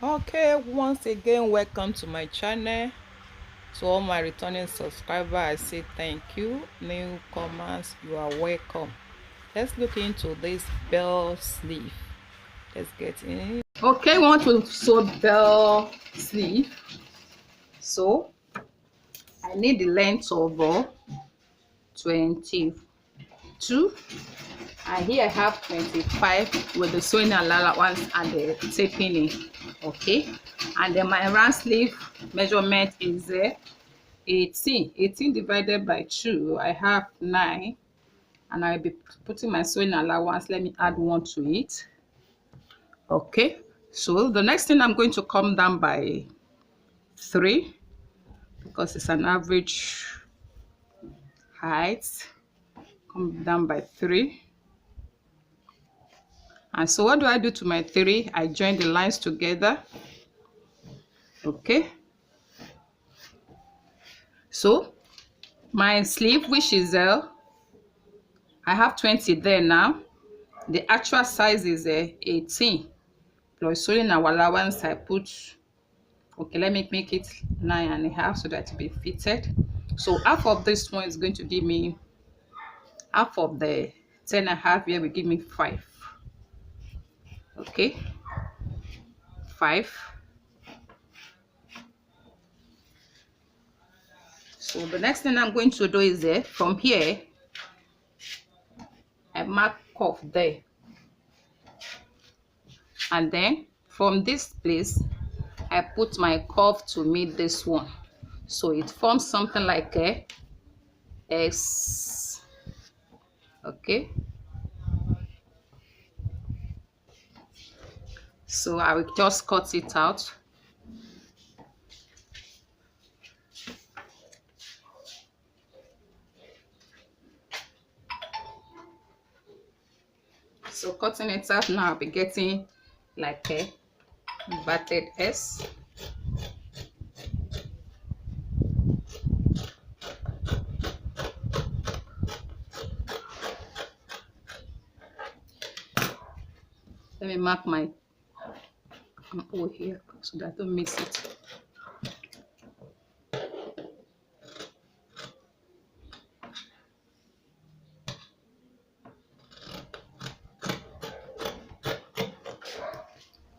Okay, once again, welcome to my channel. To all my returning subscribers, I say thank you. Newcomers, you are welcome. Let's look into this bell sleeve. Let's get in. Okay, we want to sew bell sleeve. So I need the length of 22, and here I have 25 with the sewing allowance and the taping in. Okay, and then my round sleeve measurement is 18 divided by 2. I have 9, and I'll be putting my sewing allowance. Let me add 1 to it. Okay, so the next thing, I'm going to come down by 3 because it's an average height. Come down by 3. And so what do I do to my 3? I join the lines together. Okay, so my sleeve, which is I have 20 there now. The actual size is 18 plus sewing allowance. I put, okay, let me make it 9.5 so that it be fitted. So half of this one is going to give me half of the 10.5 here will give me 5. Okay, 5. So the next thing I'm going to do is from here I mark off there, and then from this place I put my curve to meet this one, so it forms something like a S. Okay, so I will just cut it out. So cutting it out now, I'll be getting like a batted S. Let me mark my hole here so that I don't miss it.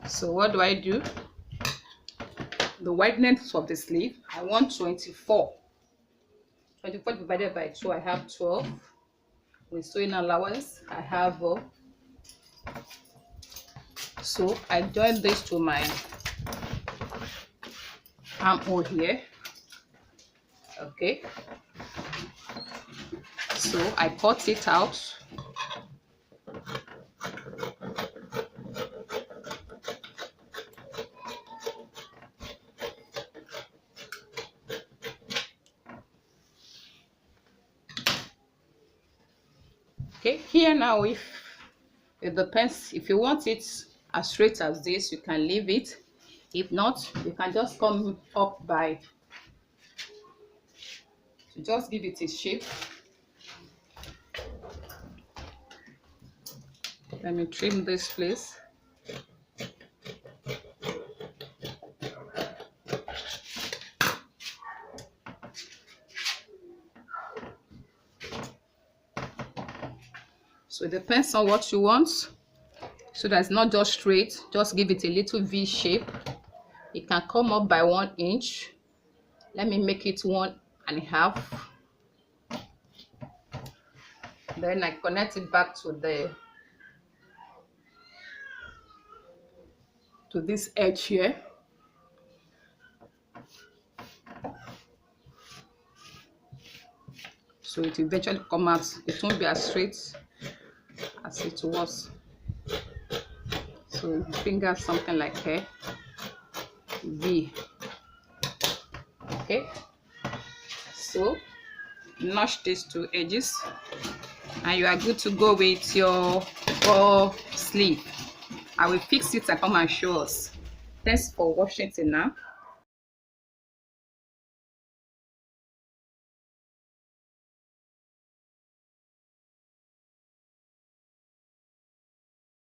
So what do I do? The wideness of the sleeve, I want 24. 24 divided by 2, I have 12. With sewing allowance, I have so I join this to my armhole here. Okay, so I cut it out. Okay, here now, it depends. If you want it as straight as this, you can leave it. If not, you can just come up by, to just give it a shape. Let me trim this place. So it depends on what you want. So that's not just straight, just give it a little V shape. It can come up by 1 inch. Let me make it 1.5. Then I connect it back to this edge here. So it will eventually come out. It won't be as straight as it was. So finger something like a V. Okay, so notch these 2 edges and you are good to go with your sleeve. I will fix it and come and show us. Thanks for watching till now.